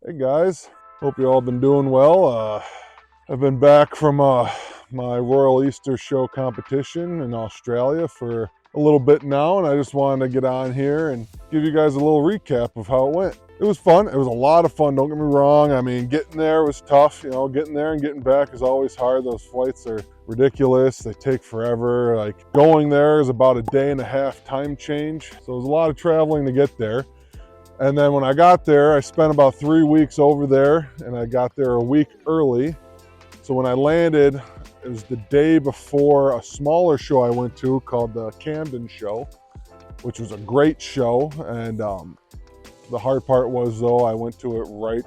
Hey guys, hope you all been doing well. I've been back from my Royal Easter Show competition in Australia for a little bit now, and I just wanted to get on here and give you guys a little recap of how it went. It was fun. It was a lot of fun, don't get me wrong. I mean, getting there was tough. Getting there and getting back is always hard. Those flights are ridiculous. They take forever. Like, going there is about a day and a half time change. So it was a lot of traveling to get there. And then when I got there, I spent about 3 weeks over there, and I got there a week early. So when I landed, it was the day before a smaller show I went to called the Camden Show, which was a great show. And the hard part was, though, I went to it right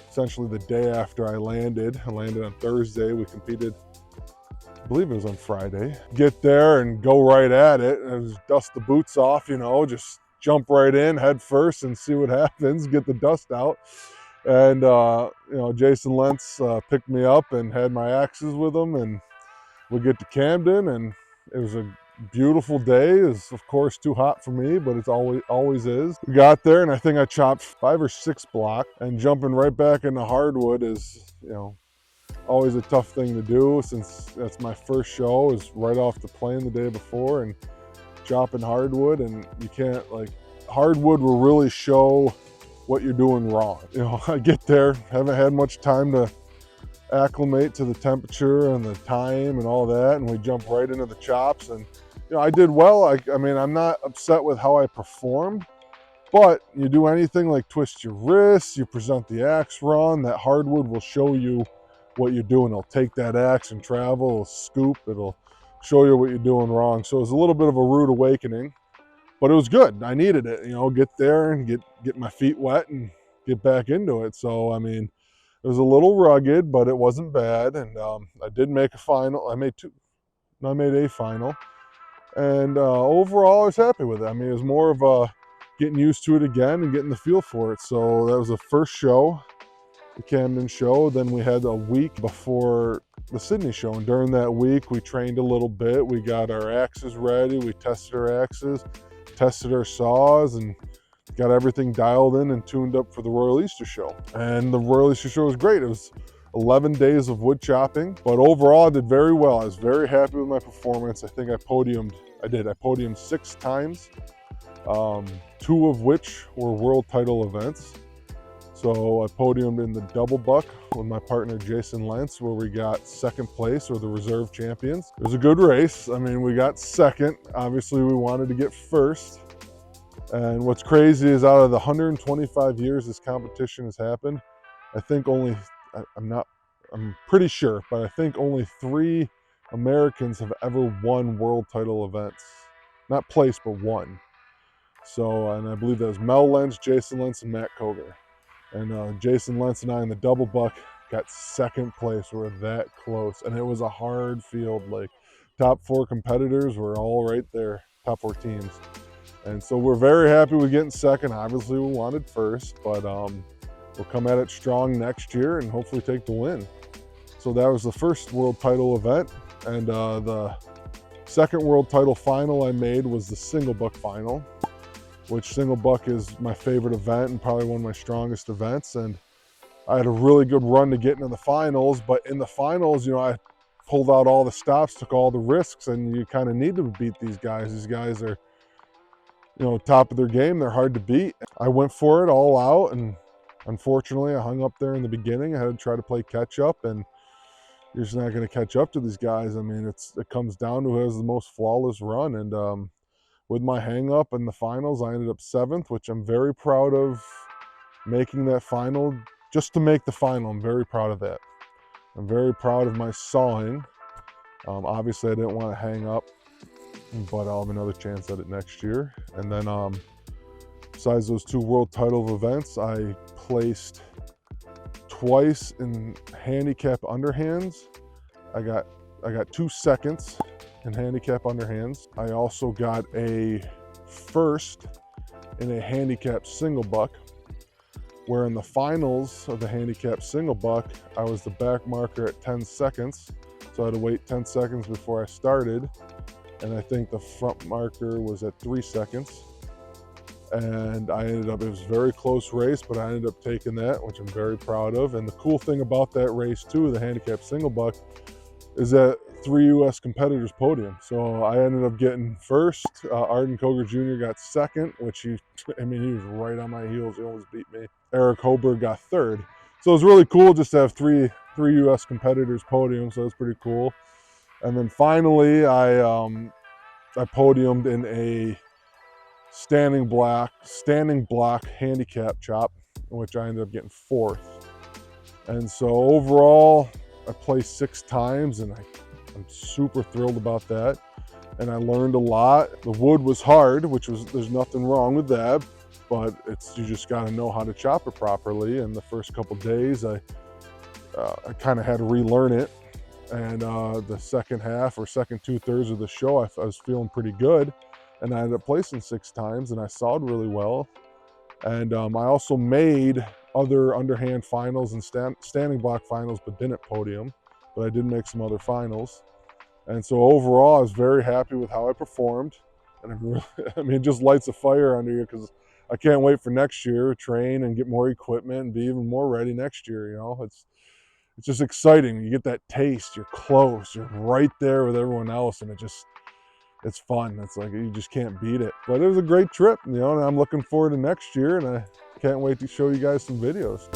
essentially the day after I landed. I landed on Thursday. We competed, I believe it was on Friday. Get there and go right at it. It was dust the boots off, just jump right in head first and see what happens, get the dust out. And Jason Lentz picked me up and had my axes with him, and we get to Camden, and it was a beautiful day. It was, of course, too hot for me, but it's always is. We got there, and I think I chopped 5 or 6 block, and jumping right back into hardwood is always a tough thing to do, since that's my first show, is right off the plane the day before, and chopping hardwood, and you can't, hardwood will really show what you're doing wrong. I get there, haven't had much time to acclimate to the temperature and the time and all that, and we jump right into the chops, and I did well. I mean, I'm not upset with how I performed, but you do anything like twist your wrists, you present the axe wrong, that hardwood will show you what you're doing. It'll take that axe and travel, it'll scoop, it'll show you what you're doing wrong. So it was a little bit of a rude awakening, but it was good. I needed it, get there and get my feet wet and get back into it. So, I mean, it was a little rugged, but it wasn't bad. And I did make a final. I made a final. And overall, I was happy with it. I mean, it was more of getting used to it again and getting the feel for it. So that was the first show, the Camden Show. Then we had a week before the Sydney Show, and during that week we trained a little bit. We got our axes ready, we tested our axes, tested our saws, and got everything dialed in and tuned up for the Royal Easter Show. And the Royal Easter Show was great. It was 11 days of wood chopping, but overall I did very well. I was very happy with my performance. I think I podiumed 6 times, 2 of which were world title events. So I podiumed in the double buck with my partner Jason Lentz, where we got second place, or the reserve champions. It was a good race. I mean, we got second. Obviously, we wanted to get first. And what's crazy is, out of the 125 years this competition has happened, I think I'm pretty sure, but I think only 3 Americans have ever won world title events. Not placed, but won. So, and I believe that was Mel Lentz, Jason Lentz, and Matt Koger. And Jason Lentz and I in the double buck got second place. We were that close, and it was a hard field. Like, top 4 competitors were all right there, top 4 teams. And so we're very happy with getting second. Obviously, we wanted first, but we'll come at it strong next year and hopefully take the win. So that was the first world title event, and the second world title final I made was the single buck final, which single buck is my favorite event and probably one of my strongest events. And I had a really good run to get into the finals, but in the finals, I pulled out all the stops, took all the risks, and you kind of need to beat these guys. These guys are, top of their game. They're hard to beat. I went for it all out, and unfortunately, I hung up there in the beginning. I had to try to play catch up, and you're just not going to catch up to these guys. I mean, it comes down to who has the most flawless run, and with my hang up in the finals, I ended up 7th, which I'm very proud of, making that final just to make the final. I'm very proud of that. I'm very proud of my sawing. Obviously, I didn't want to hang up, but I'll have another chance at it next year. And then besides those 2 world title events, I placed twice in handicap underhands. I got 2 seconds in handicap underhands. I also got a first in a handicap single buck, where in the finals of the handicap single buck, I was the back marker at 10 seconds. So I had to wait 10 seconds before I started. And I think the front marker was at 3 seconds. And I ended up, it was a very close race, but I ended up taking that, which I'm very proud of. And the cool thing about that race too, the handicap single buck, is that 3 U.S. competitors podium. So I ended up getting first. Arden Koger Jr. got second, which he was right on my heels. He almost beat me. Eric Hoberg got third. So it was really cool just to have three U.S. competitors podium. So that's pretty cool. And then finally, I podiumed in a standing block handicap chop, which I ended up getting fourth. And so overall, I placed 6 times, and I'm super thrilled about that. And I learned a lot. The wood was hard, there's nothing wrong with that, but you just got to know how to chop it properly. And the first couple days, I kind of had to relearn it. And the second half, or second 2/3 of the show, I was feeling pretty good. And I ended up placing 6 times, and I sawed really well. And I also made other underhand finals and standing block finals, but didn't podium. But I did make some other finals. And so overall, I was very happy with how I performed. And it just lights a fire under you, because I can't wait for next year, train and get more equipment and be even more ready next year. It's just exciting. You get that taste, you're close, you're right there with everyone else, and it's fun. It's like you just can't beat it. But it was a great trip, and I'm looking forward to next year, and I can't wait to show you guys some videos.